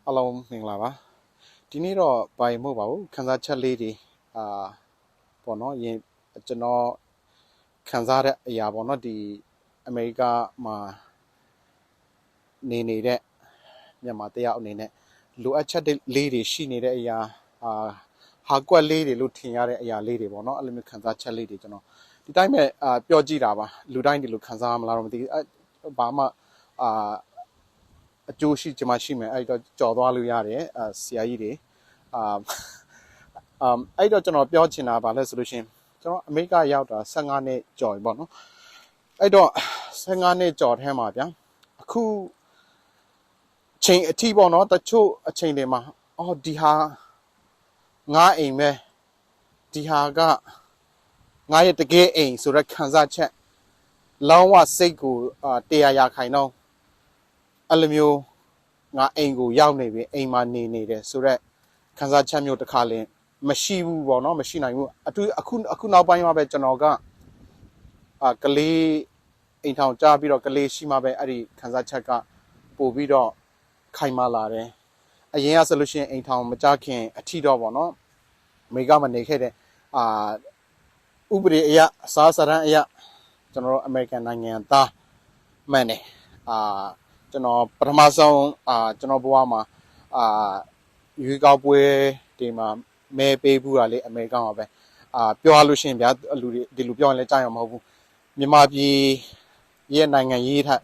အားလုံးမင်္ဂလာပါဒီနေ့တော့ဘာမှမဟုတ်ပါဘူးခန်းစားချက်လေးတွေပေါ့နော်ယင်ကျွန်တော်ခန်းစားတဲ့အရာပေါ့နော်ဒီအမေရိကမှာနေနေတဲ့မြန်မာတယောက်အနေနဲ့လိုအပ်ချက်လေးတွေရှိနေတဲ့အရာဟာကွက်လေးတွေလို့ထင်ရတဲ့အရာလေးတွေပေါ့နော်အဲ့လိုမျိုးခန်းစားချက်လေးတွေကျွန်တော်ဒီတိုင်းပဲပြောကြည့်တာပါလူတိုင်းဒီလိုခန်းစားမလားတော့မသိဘူးဘာမှအကျိုးရှိချင်မှရှိမယ်အဲ့တော့ကြော်သွားလို့ရတယ်ဆရာကြီးတွေအဲ့တော့ကျွန်တော်ပြောချင်တာဗာလဲဆိုလို့ရှင်ကျွန်တော်အမေရိကရောက်တာ15နှစ်ကျော်ပြီပေါ့နော်အဲ့တော့15နှစ်ကျော်ထဲမှာဗျာအခုချိန်အထိပေါ့နော်တချို့အချိန်တွေမှာဒီဟာငါအိမ်ပဲဒီဟာကငါရဲ့တကယ်အိမ်ဆိုတဲ့ခံစားချက်လောင်းဝစိတ်ကို100 ရာခိုင်နှုန်းအဲ့လိုမျိုးငါအိမ်ကိုရောက်နေပြီအိမ်မှာနေတယ်ဆိုတော့ခန်းစားချက်မျိုးတစ်ခါလင်းမရှိဘူးပေါ့နော်မရှိနိုင်ဘူးအခုနောက်ပိုင်းမှာပဲကျွန်တော်ကကလေးအိမ်ထောင်ကြားပြီးတော့ကလေးရှိမှပဲအဲ့ဒီခန်းစားချက်ကပို့ပြီးတော့ခိုင်မာလာတယ်အရင်ကဆိုလို့ရှိရင်အိမ်ထောင်မကြခင်အထီတော့ပေါ့နော်အမေရိကမှာနေခဲ့တဲ့ဥပဒေအရအစားစရန်အရကျွန်တော်တို့အမေရိကန်နိုင်ငံသားမှန်တယ်ကျွန်တော်ပထမဆုံးကျွန်တော်ဘဝမှာရွေးကောက်ပွဲဒီမှာမဲပေးဘူးတာလေအမေရိကန်မှာပဲပြောရလို့ရှိရင်ဗျာလူတွေဒီလူပြောရင်လည်းကြားရမှာမဟုတ်ဘူးမြန်မာပြည်ရဲ့နိုင်ငံရေးထက်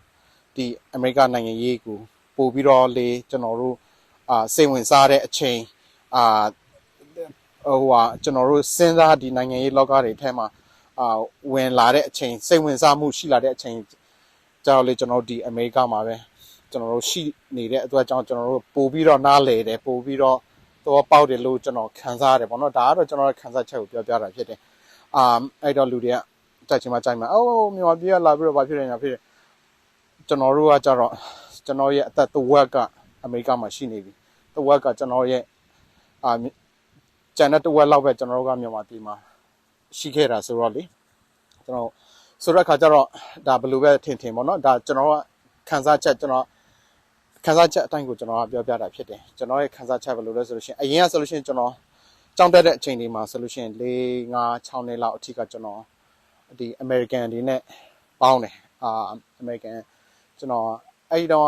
ဒီအမေရိကန်နိုင်ငံရေးကိုပို့ပြီးတော့လေကျွန်တော်တို့စိတ်ဝင်စားတဲ့အချိန်ကျွန်တော်တို့စဉ်းစားဒီနိုင်ငံရေးလောကတွေထဲမှာဝင်လာတဲ့အချိန်စိတ်ဝင်စားမှုရှိလာတဲ့အချိန်ကြောက်လေကျွန်တော်ဒီအမေရိကမှာပဲကျွန်တော်တို့ရှိနေတဲ့အတွက်ကြောင့်ကျွန်တော်တို့ပို့ပြီးတော့နားလေတယ်ပို့ပြီးတော့တော့ပေါက်တယ်လို့ကျွန်တော်ခံစားရတယ်ပေါ့နော်ဒါကတော့ကျွန်တော်ခံစားချက်ကိုပြောပြတာဖြစ်တယ်အဲ့တော့လူတွေကကြိုက်ချင်မှကြိုက်မှာမြန်မာပြည်ကလာပြီးတော့ဘာဖြစ်နေညာဖြစ်တယ်ကျွန်တော်တို့ကကြတော့ကျွန်တော်ရဲ့အသက်တစ်ဝက်ကအမေရိကမှာရှိနေပြီတစ်ဝက်ကကျွန်တော်ရဲ့ကျန်တဲ့တစ်ဝက်လောက်ပဲကျွန်တော်တို့ကမြန်မာပြည်မှာရှိခဲ့တာဆိုတော့လေကျွန်တော်ဆိုတဲ့အခါကျတော့ဒါဘယ်လိုပဲထင်ပေါ့နော်ဒါကျွန်တော်ကခံစားချက်ကျွန်တော်ခန်းစားချက်အတိုင်းကိုကျွန်တော်ကပြောပြတာဖြစ်တယ်ကျွန်တော်ရဲ့ခန်းစားချက်ဘယ်လိုလဲဆိုလို့ရှိရင်အရင်ကဆိုလို့ရှိရင်ကျွန်တော်ကြောင်းတက်တဲ့အချိန်တွေမှာဆိုလို့ရှိရင်4 5 6နှစ်လောက်အထိကကျွန်တော်ဒီ American တွေနဲ့ပေါင်းတယ်American ကျွန်တော်အဲ့ဒီတော့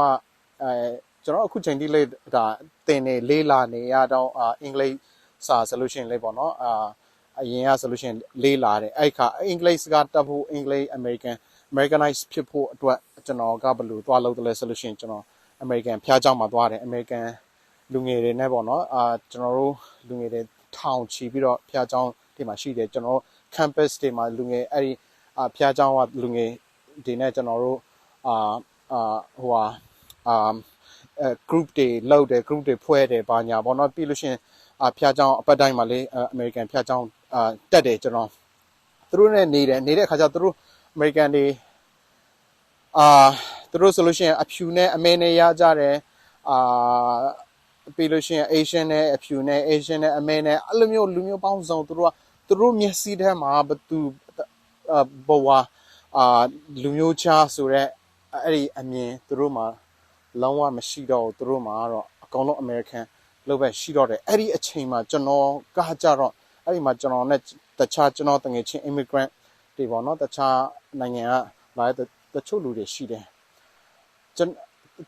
ကျွန်တော်အခုချိန်ထိလေးဒါတင်နေလေးလာနေရတော့အင်္ဂလိပ်စာဆိုလို့ရှိရင်လေးပေါ့နော်အရင်ကဆိုလို့ရှိရင်လေးလာတယ်အဲ့ခါအင်္ဂလိပ်စကားတက်ဖို့အင်္ဂလိပ် Americanize ဖြစ်ဖို့အတွက်ကျွန်တော်ကဘယ်လိုသွားလုပ်တယ်လဲဆိုလို့ရှိရင်ကျွန်တော်အမေရိကန်ဖျားเจ้าမှာသွားတယ်အမေရိကန်လူငယ်တွေနဲ့ပေါ့နော်ကျွန်တော်တို့လူငယ်တွေထောင်ချီပြီးတော့ဖျားเจ้าဒီမှာရှိတယ်ကျွန်တော်တို့ campus တွေမှာလူငယ်အဲ့ဒီဖျားเจ้าကလူငယ်တွေနဲ့ကျွန်တော်တို့group တွေလောက်တယ် group တွေဖွဲ့တယ်ဘာညာပေါ့နော်ပြီးလို့ရှိရင်ဖျားเจ้าအပတ်တိုင်းမှာလေအမေရိကန်ဖျားเจ้าတက်တယ်ကျွန်တော်သူတို့နဲ့နေတဲ့အခါကျသူတို့အမေရိကန်တွေသူတို့ဆိုလို့ရှိရင်အဖြူနဲ့အမဲနဲ့ရကြတယ်ပြီးလို့ရှိရင် Asian နဲ့အဖြူနဲ့ Asian နဲ့အမဲနဲ့အဲ့လိုမျိုးလူမျိုးပေါင်းစုံသူတို့မျက်စိထဲမှာဘသူဘဝလူမျိုးချဆိုတဲ့အဲ့ဒီအမြင်သူတို့မှာလုံးဝမရှိတော့သူတို့မှာတော့အကောင်လုံး American လို့ပဲရှိတော့တယ်အဲ့ဒီအချိန်မှာကျွန်တော်ကကြတော့အဲ့ဒီမှာကျွန်တော်နဲ့တခြားကျွန်တော်တငယ်ချင်း immigrant တွေပေါ့နော်တခြားနိုင်ငံကလာတဲ့တချို့လူတွေရှိတယ်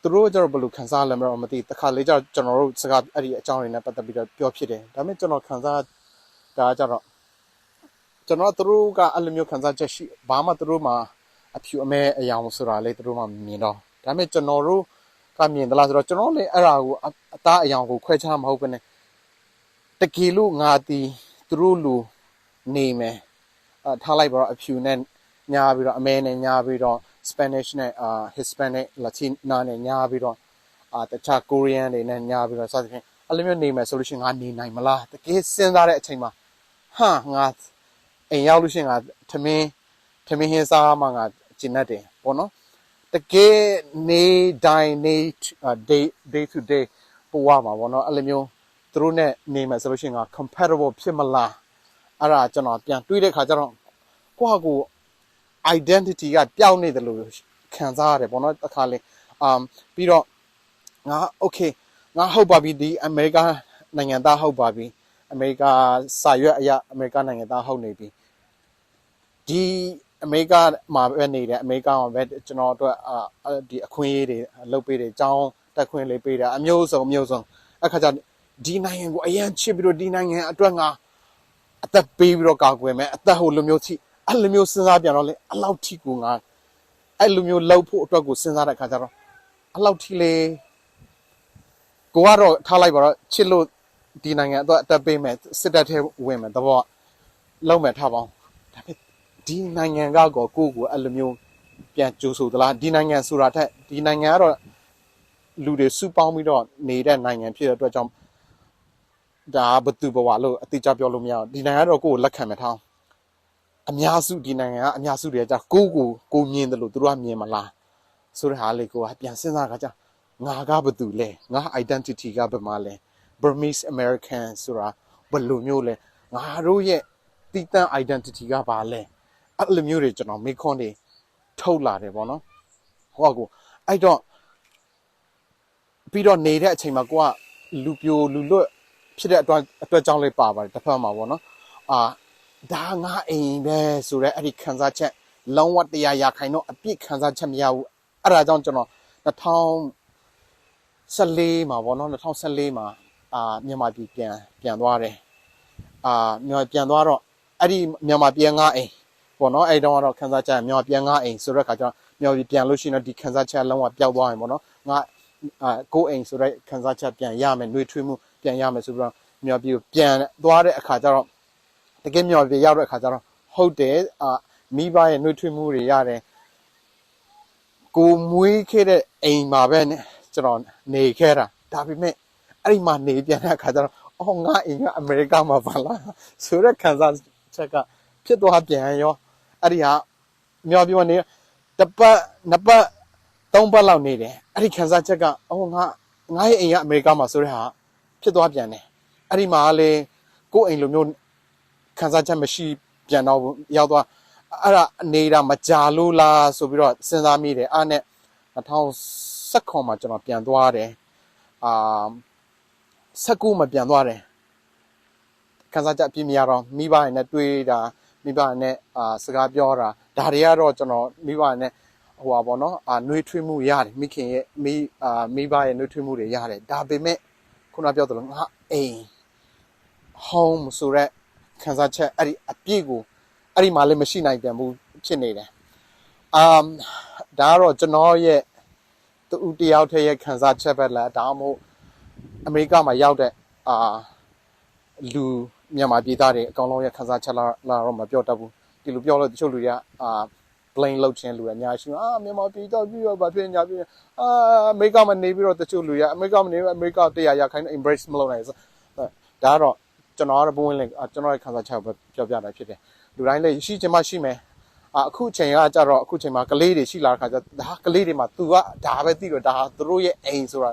သူတို့ကျတော့ဘယ်လိုခံစားလဲမလို့မသိတခါလေကျတော့ကျွန်တော်တို့စကားအဲ့ဒီအကြောင်းတွေနဲ့ပတ်သက်ပြီးတော့ပြောဖြစ်တယ်ဒါပေမဲ့ကျွန်တော်ခံစားဒါကြတော့ကျွန်တော်သူတို့ကအဲ့လိုမျိုးခံစားချက်ရှိဘာမှသူတို့မှာအဖြူအမဲအယောင်ဆိုတာလေသူတို့မှမြင်တော့ဒါပေမဲ့ကျွန်တော်တို့ကမြင်သလားဆိုတော့ကျွန်တော်လည်းအဲ့ဒါကိုအသားအယောင်ကိုခွဲခြားမဟုတ်ဘဲနဲ့တကယ်လို့ငါတီသူတို့လူနေမယ်ထားလိုက်ပါတော့အဖြူနဲ့ညားပြီးတော့အမဲနဲ့ညားပြီးတော့Spanish နဲ့Hispanic Latina နဲ့ညားပြီးတော့တခြား Korean တွေနဲ့ညားပြီးတော့စသဖြင့်အဲ့လိုမျိုးနေမယ်ဆိုလို့ရှိရင်ငါနေနိုင်မလားတကယ်စဉ်းစားတဲ့အချိန်မှာငါအိမ်ရောက်လို့ရှိရင်ငါထမင်းဟင်းစားမှငါကျင်တတ်တယ်ပေါ့နော်တကယ်နေတိုင်းနေ day to day ပို့ရမှာပေါ့နော်အဲ့လိုမျိုးသူတို့နဲ့နေမယ်ဆိုလို့ရှိရင်ငါ compatible ဖြစ်မလားအဲ့ဒါကျွန်တော်ပြန်တွေးတဲ့ခါကျတော့ကိုယ့်ဟာကို identity ကပျောက်နေတယ်လို့ခံစားရတယ်ပေါ့နော်တစ်ခါလေပြီးတော့ငါ okay ငါဟုတ်ပါပြီဒီအမေရိကန်နိုင်ငံသားဟုတ်ပါပြီအမေရိကစာရွက်အရာအမေရိကန်နိုင်ငံသားဟုတ်နေပြီဒီအမေရိကမှာပဲနေတယ်အမေရိကမှာပဲကျွန်တော်တို့ဒီအခွင့်အရေးတွေလုပ်ပေးတယ်အကြောင်းတက်ခွင့်လေးပေးတာအမျိုးစုံအခါကျဒီနိုင်ငံကိုအရင်ချစ်ပြီးတော့ဒီနိုင်ငံအတွက်ငါအသက်ပေးပြီးတော့ကာကွယ်မယ်အသက်ဟိုလိုမျိုးထိအဲ့လိုမျိုးစဉ်းစားပြန်တော့လေအလောက်ထိကိုငါအဲ့လိုမျိုးလှုပ်ဖို့အတွက်ကိုစဉ်းစားတဲ့အခါကျတော့အလောက်ထိလေကိုကတော့ထားလိုက်ပါတော့ချစ်လို့ဒီနိုင်ငံအတွက်အသက်ပေးမယ်စစ်တပ်ထဲဝင်မယ်တဘောလုံးမယ်ထားပါအောင်ဒါပေမဲ့ဒီနိုင်ငံကတော့ကိုအဲ့လိုမျိုးပြန်ကြိုးဆိုသလားဒီနိုင်ငံဆိုတာထက်ဒီနိုင်ငံကတော့လူတွေစုပေါင်းပြီးတော့နေတဲ့နိုင်ငံဖြစ်တဲ့အတွက်ကြောင့်ဒါဘသူဘဝလို့အတိအကျပြောလို့မရဘူးဒီနိုင်ငံကတော့ကိုယ်လက်ခံမယ်ထားအများစုဒီနိုင်ငံကအများစုတွေကြာကိုမြင်တယ်လို့သူတို့ကမြင်မလားဆိုတဲ့ဟာလေးကိုပြန်စဉ်းစားကြကြငါကဘသူလဲငါ identity ကဘယ်မှာလဲ Burmese American ဆိုတာဘယ်လိုမျိုးလဲငါတို့ရဲ့တိတန့် identity ကဘာလဲအဲ့လိုမျိုးတွေကျွန်တော်မေးခွန်းတွေထုတ်လာတယ်ပေါ့နော်ဟုတ်ကောအဲ့တော့ပြီးတော့နေတဲ့အချိန်မှာကိုကလူပြိုလူလွတ်ဖြစ်တဲ့အတွက်ကြောင့်လေးပါပါတယ်တစ်ဖက်မှာပေါ့နော်ဒါငါအိမ်ပဲဆိုတော့အဲ့ဒီခံစားချက်လုံးဝတရားရခိုင်တော့အပြစ်ခံစားချက်မရဘူးအဲ့ဒါကြောင့်ကျွန်တော်2014မှာပေါ့နော်2014မှာမြန်မာပြည်ပြန်သွားတယ်မြန်မာပြန်သွားတော့အဲ့ဒီမြန်မာပြန်ငါအိမ်ပေါ့နော်အဲ့တုန်းကတော့ခံစားချက်မြန်မာပြန်ငါအိမ်ဆိုတဲ့ခါကျတော့မြန်မာပြည်ပြန်လို့ရှိရင်တော့ဒီခံစားချက်လုံးဝပျောက်သွားရင်ပေါ့နော်ငါကိုအိမ်ဆိုတဲ့ခံစားချက်ပြန်ရမယ်နှွေးထွေးမှုပြန်ရမယ်ဆိုပြီးတော့မြန်မာပြည်ပြန်သွားတဲ့အခါကျတော့တကယ်မြန်မာပြည်ရောက်တဲ့အခါကျတော့ဟုတ်တယ်မိဘရဲ့နှွေးထွေးမှုတွေရတယ်ကိုမွေးခဲ့တဲ့အိမ်မှာပဲကျွန်တော်နေခဲ့တာဒါပေမဲ့အဲ့ဒီမှာနေပြန်တဲ့အခါကျတော့ငါအိမ်ကအမေရိကမှာပါလားဆိုတဲ့ခံစားချက်ကဖြစ်သွားပြန်ရောအဲ့ဒီဟာမြန်မာပြည်မှာနေတစ်ပတ်နှစ်ပတ်သုံးပတ်လောက်နေတယ်အဲ့ဒီခံစားချက်ကငါရဲ့အိမ်ကအမေရိကမှာဆိုတဲ့ဟာဖြစ်သွားပြန်တယ်အဲ့ဒီမှာလေကိုယ့်အိမ်လိုမျိုးခံစားချက်မရှိပြန်တော့ဘူးရောက်သွားအဲ့ဒါနေတာမကြလို့လားဆိုပြီးတော့စဉ်းစားမိတယ်အဲ့နဲ့2019မှာကျွန်တော်ပြန်သွားတယ်19မှာပြန်သွားတယ်ခံစားချက်အပြည့်မရတော့မိဘရဲ့နဲ့တွေ့တာမိဘနဲ့စကားပြောတာဒါတွေကတော့ကျွန်တော်မိဘနဲ့ဟိုပါပေါ့နော်နှွေးထွေးမှုရတယ်မိခင်ရဲ့မိဘရဲ့နှွေးထွေးမှုတွေရတယ်ဒါပေမဲ့ခုနပြောသလိုငါအိမ် home ဆိုတဲ့ခံစားချက်အဲ့ဒီအပြည့်ကိုအဲ့ဒီမှာလည်းမရှိနိုင်ပြန်ဘူးဖြစ်နေတယ်ဒါကတော့ကျွန်တော်ရဲ့တူတယောက်တည်းရဲ့ခံစားချက်ပဲလားဒါမှမဟုတ်အမေရိကမှာရောက်တဲ့လူမြန်မာပြည်သားတွေအကောင်လုံးရဲ့ခံစားချက်လာတော့မပြောတတ်ဘူးဒီလိုပြောလို့တချို့လူတွေကplane လောက်ချင်းလူတွေအများကြီးမြန်မာပြည်တော့ပြီးတော့ဗာဖြစ်ညာပြီးအမေရိကမှာနေပြီးတော့တချို့လူတွေအမေရိကမှာနေအမေရိကတရားရခိုင် embrace မလုပ်နိုင်ဘူးဒါကတော့ကျွန်တော်ကတော့ဘုံဝင်လေကျွန်တော်ရဲ့ခံစားချက်ကိုပြောပြတာဖြစ်တယ်လူတိုင်းလည်းရှိချင်မှရှိမယ်အခုချိန်ကကြတော့အခုချိန်မှာကလေးတွေရှိလာတဲ့ခါကျဒါကလေးတွေမှာ तू ကဒါပဲသိတော့ဒါသူတို့ရဲ့အိမ်ဆိုတာ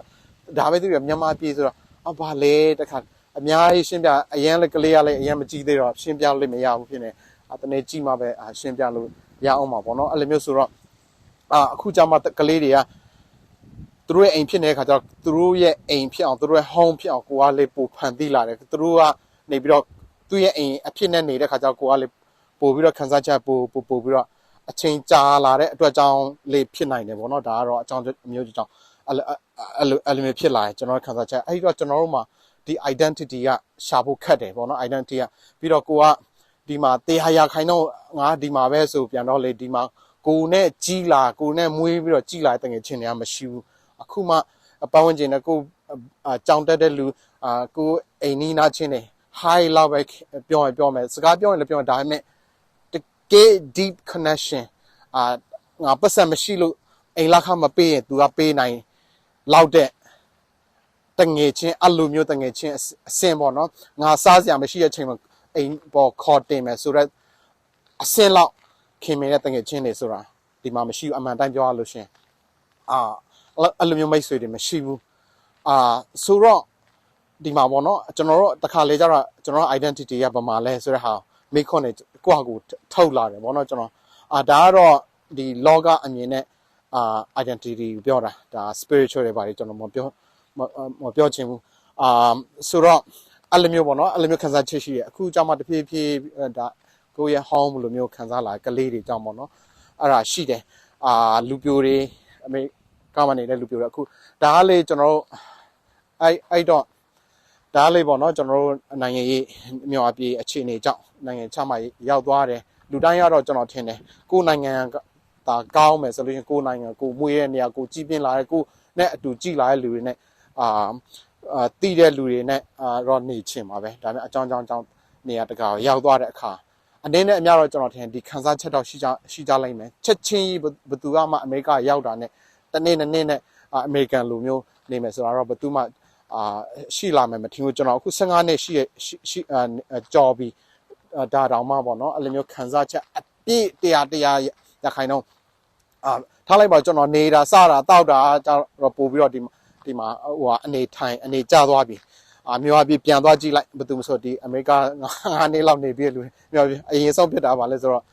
ဒါပဲသိတော့မြန်မာပြည်ဆိုတော့ဘာလဲတခါအများကြီးရှင်းပြအရန်လည်းကလေးကလည်းအရန်မကြည့်သေးတော့ရှင်းပြလို့မရဘူးဖြစ်နေတနေ့ကြည့်မှပဲရှင်းပြလို့ရအောင်ပါပေါ့နော်အဲ့လိုမျိုးဆိုတော့အခုကြမှာကလေးတွေကသူတို့ရဲ့အိမ်ဖြစ်နေတဲ့ခါကျတော့သူတို့ရဲ့အိမ်ဖြစ်အောင်သူတို့ရဲ့ home ဖြစ်အောင်ကိုကလေးပို့ဖန်တီးလာတယ်သူတို့ကနေပြီးတော့သူ့ရဲ့အိမ်အဖြစ်နဲ့နေတဲ့ခါကျတော့ကိုကလေးပို့ပြီးတော့ခန်းစားချက်ပို့ပြီးတော့အချိန်ကြာလာတဲ့အတွက်ကြောင့်လေးဖြစ်နိုင်တယ်ပေါ့နော်ဒါကတော့အကြောင်းအမျိုးကြောင့်အဲ့လိုမျိုးဖြစ်လာတယ်ကျွန်တော်ခန်းစားချက်အဲ့တော့ကျွန်တော်တို့မှာဒီ identity ကရှာဖို့ခက်တယ်ပေါ့နော် identity ကပြီးတော့ကိုကဒီမှာတရားရခိုင်တော့ငါဒီမှာပဲဆိုပြန်တော့လေဒီမှာကိုနဲ့ကြီးလာကိုနဲ့မွေးပြီးတော့ကြီးလာတဲ့ငယ်ချင်းတွေကမရှိဘူးအခုမှပတ်ဝန်းကျင်နဲ့ကိုကြောင်တက်တဲ့လူကိုအိမ်နီးနားချင်းတွေ high လောက်ပဲပြောမယ်စကားပြောရင်လည်းပြောဒါပေမဲ့တကယ် deep connection ငါပတ်စံမရှိလို့အိမ်လောက်ခမပေးရင် तू ကပေးနိုင်လောက်တဲ့တငယ်ချင်းအလိုမျိုးတငယ်ချင်းအစင်ပေါ့နော်ငါစားစရာမရှိတဲ့ချိန်မှာအိမ်ပေါ်ခေါ်တင်မယ်ဆိုတော့အစင်လောက်ခင်မင်းတဲ့တငယ်ချင်းတွေဆိုတာဒီမှာမရှိဘူးအမှန်တိုင်းပြောရလို့ရှင်အဲ့လိုမျိုးမိတ်ဆွေတွေမရှိဘူးဆိုတော့ဒီမှာပေါ့နော်ကျွန်တော်တို့တခါလေကျတော့ကျွန်တော် identity ကဘာမှလဲဆိုတဲ့ဟာမိခွန်းနဲ့ကိုယ့်ဟာကိုထုတ်လာတယ်ပေါ့နော်ကျွန်တော်ဒါကတော့ဒီ log အမြင်နဲ့identity ပြောတာဒါ spiritual တွေပါတယ်ကျွန်တော်မ မပြောချင်ဘူးဆိုတော့အဲ့လိုမျိုးပေါ့နော်အဲ့လိုမျိုးခံစားချက်ရှိရဲ့အခုကြောင့်မှတဖြည်းဖြည်းဒါကိုယ့်ရဲ့ home လိုမျိုးခံစားလာကလေးတွေကြောင့်ပေါ့နော်အဲ့ဒါရှိတယ်လူပြိုတွေအမေကမနေတဲ့လူပြိုတွေအခုဒါကလေကျွန်တော်တို့အဲ့တော့ဒါလေးပေါ့နော်ကျွန်တော်တို့နိုင်ငံရေးမြော်အပြေအခြေအနေကြောင့်နိုင်ငံခြားမှာရောက်သွားတယ်လူတိုင်းကတော့ကျွန်တော်ထင်တယ်ကိုယ်နိုင်ငံဒါကောင်းမယ်ဆိုလို့ရှိရင်ကိုယ်နိုင်ငံကိုမွေးတဲ့နေရာကိုကြည်ပြင်းလာတဲ့ကိုနဲ့အတူကြည်လာတဲ့လူတွေနဲ့တီးတဲ့လူတွေနဲ့တော့နေချင်ပါပဲဒါပေမဲ့အကြောင်းနေရာတကာရောက်သွားတဲ့အခါအနေနဲ့အများတော့ကျွန်တော်ထင်ဒီခန်းစားချက်တော့ရှိကြလိမ့်မယ်ချက်ချင်းဘယ်သူမှအမေရိကရောက်တာနဲ့တနေ့နဲ့အမေရိကန်လူမျိုးနေမယ်ဆိုတာတော့ဘယ်သူမှရှိလာမယ်မထင်ဘူးကျွန်တော်အခု15နှစ်ရှိကြော်ပြီးဒါတောင်မှပေါ့နော်အဲ့လိုမျိုးခန်းစားချက်အပြည့်100ရခိုင်တော့ထားလိုက်ပါကျွန်တော်နေတာစတာတောက်တာတော့ပို့ပြီးတော့ဒီမှာအနေကျသွားပြီမျိုးအပြည့်ပြန်သွားကြည့်လိုက်ဘယ်သူမဆိုဒီအမေရိက9နှစ်လောက်နေပြီလူမျိုးအရင်ဆုံးဖြစ်တာပါလဲဆိုတော့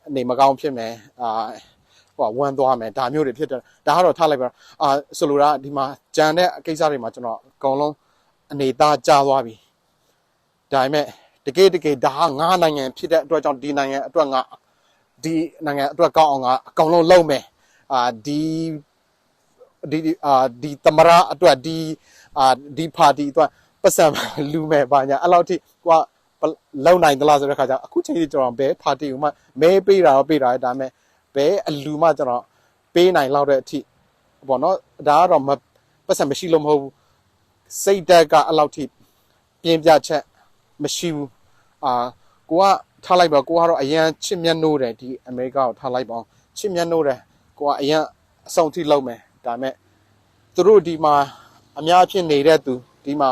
အနေမကောင်းဖြစ်မယ်ဝမ်းသွားမယ်ဒါမျိုးတွေဖြစ်တယ်ဒါကတော့ထားလိုက်ပါဆိုလိုတာဒီမှာကြံတဲ့ကိစ္စတွေမှာကျွန်တော်အကုန်လုံးအနေသားကြားသွားပြီဒါပေမဲ့တကယ်ဒါကငါးနိုင်ငံဖြစ်တဲ့အတွက်ကြောင့်ဒီနိုင်ငံအတွက်ငါဒီနိုင်ငံအတွက်ကောင်းအောင်ငါအကုန်လုံးလုပ်မယ်ဒီသမရအတွက်ဒီပါတီအတွက်ပတ်စံလူမဲ့ပါညာအဲ့လောက်ထိကွာလုံနိုင်သလားဆိုတဲ့ခါကျအခုချိန်ကြီးကျွန်တော်ဘယ်ပါတီကိုမှမဲပေးတာဒါပေမဲ့ဘယ်အလူမှကျွန်တော်ပေးနိုင်လောက်တဲ့အထိပေါ့နော်ဒါကတော့ပတ်စံမရှိလို့မဟုတ်ဘူးစိတ်ဓာတ်ကအဲ့လောက်ထိပြင်းပြချက်မရှိဘူးကိုကထားလိုက်ပါကိုကတော့အရန်ချစ်မြတ်နိုးတယ်ဒီအမေရိကကိုထားလိုက်ပါချစ်မြတ်နိုးတယ်ကိုကအရန်အဆုံးထိလုပ်မယ်ဒါပေမဲ့သူတို့ဒီမှာအများဖြစ်နေတဲ့သူဒီမှာ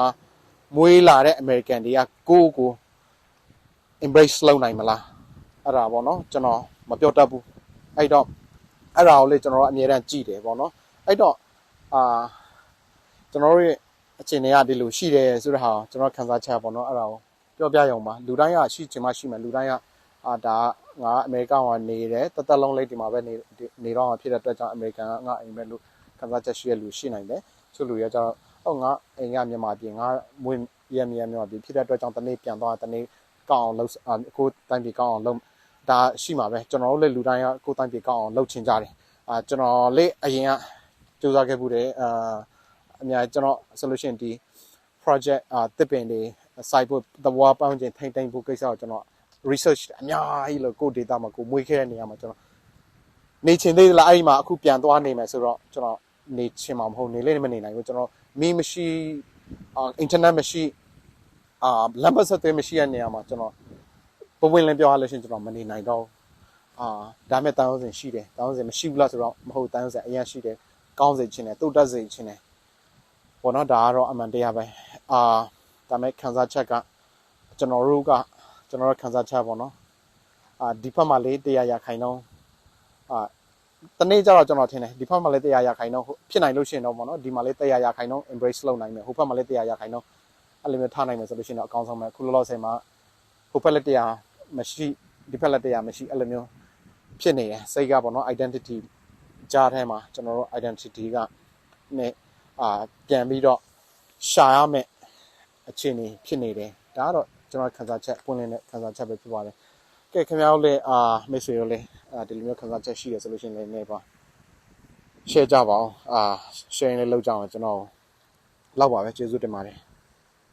မွေးလာတဲ့အမေရိကန်တွေကကို embrace လုပ်နိုင်မလားအဲ့ဒါပေါ့နော်ကျွန်တော်မပြောတတ်ဘူးအဲ့တော့အဲ့ဒါကိုလေကျွန်တော်တို့အမြဲတမ်းကြည့်တယ်ပေါ့နော်အဲ့တော့ကျွန်တော်တို့ရဲ့အခြေအနေကဒီလိုရှိတယ်ဆိုတဲ့ဟာကျွန်တော်ခန်းစားချက်ပေါ့နော်အဲ့ဒါကိုပြောပြရုံပါလူတိုင်းကရှိချင်မှရှိမယ်လူတိုင်းကဒါငါအမေရိကန်ကနေတယ်တက်လုံးလေးဒီမှာပဲနေတော့ဖြစ်တဲ့အတွက်ကြောင့်အမေရိကန်ကငါအိမ်ပဲလို့ခန်းစားချက်ရှိတဲ့လူရှိနိုင်တယ်ဆိုလူရကြတော့ငါအိမ်ကမြန်မာပြည်ငါမွေးမြန်မာပြည်ဖြစ်တဲ့အတွက်ကြောင့်တနေ့ပြန်သွားတနေ့ကောင်းအောင်လုပ်ကိုတိုင်းပြည်ကောင်းအောင်လုပ်ဒါရှိမှာပဲကျွန်တော်တို့လေလူတိုင်းကကိုတိုင်းပြည်ကောင်းအောင်လုပ်ချင်ကြတယ်ကျွန်တော်လေအရင်ကစူးစမ်းခဲ့မှုတယ်အများကျွန်တော် solution ဒီ project တစ်ပင်တွေ site ဖို့သဘောပေါင်းခြင်းထိမ့်ဖို့ကိစ္စကိုကျွန်တော် research အများကြီးလို့ကို data မှာကိုမွေးခဲ့တဲ့နေရာမှာကျွန်တော်နေချင်သေးလားအဲ့ဒီမှာအခုပြန်သွားနေမယ်ဆိုတော့ကျွန်တော်နေချင်မှာမဟုတ်နေလေးမနေနိုင်ဘူးကျွန်တော်မီးမရှိ internet မရှိလမ်းပဆက်သွေးမရှိတဲ့နေရာမှာကျွန်တော်ပုံဝင်လင်းပြောရလို့ရှိရင်ကျွန်တော်မနေနိုင်တော့ဒါမဲ့တန်းစင်ရှိတယ်တန်းစင်မရှိဘူးလားဆိုတော့မဟုတ်တန်းစင်အရင်ရှိတယ်ကောင်းစေချင်တယ်တုတ်တက်စေချင်တယ်ပေါ့နော်ဒါကတော့အမှန်တရားပဲဒါမဲ့ခန်းစားချက်ကကျွန်တော်တို့ခန်းစားချက်ပေါ့နော်ဒီဖက်မှာလေး100ရာခိုင်နှုန်းတနေ့ကျတော့ကျွန်တော်ထင်တယ်ဒီဖက်မှာလေး100ရာခိုင်နှုန်းဖြစ်နိုင်လို့ရှိရင်တော့ပေါ့နော်ဒီမှာလေး100ရာခိုင်နှုန်း embrace လုပ်နိုင်မယ်ဟိုဖက်မှာလေး100ရာခိုင်နှုန်းအဲ့လိုမျိုးထားနိုင်မယ်ဆိုလို့ရှိရင်တော့အကောင်းဆုံးပဲခုလောလောဆယ်မှာဟိုဖက်လက်100မရှိဒီဖက်လက်100မရှိအဲ့လိုမျိုးဖြစ်နေတယ်စိတ်ကပေါ့နော် identity ကြားထဲမှာကျွန်တော်တို့ identity ကနဲ့ပြန်ပြီးတော့ရှာရမယ်အခြေအနေဖြစ်နေတယ်ဒါကတော့ကျွန်တော်ခန်းစားချက်ပွင့်လင်းတဲ့ခန်းစားချက်ပဲဖြစ်ပါတယ်ကဲခင်ဗျားတို့လည်းမိတ်ဆွေတို့လည်းဒီလိုမျိုးခန်းစားချက်ရှိတယ်ဆိုလို့ရှိရင်လည်းနေပါ share ကြပါအောင်share လည်းလုပ်ကြအောင်ကျွန်တော်လောက်ပါပဲကျေးဇူးတင်ပါတယ်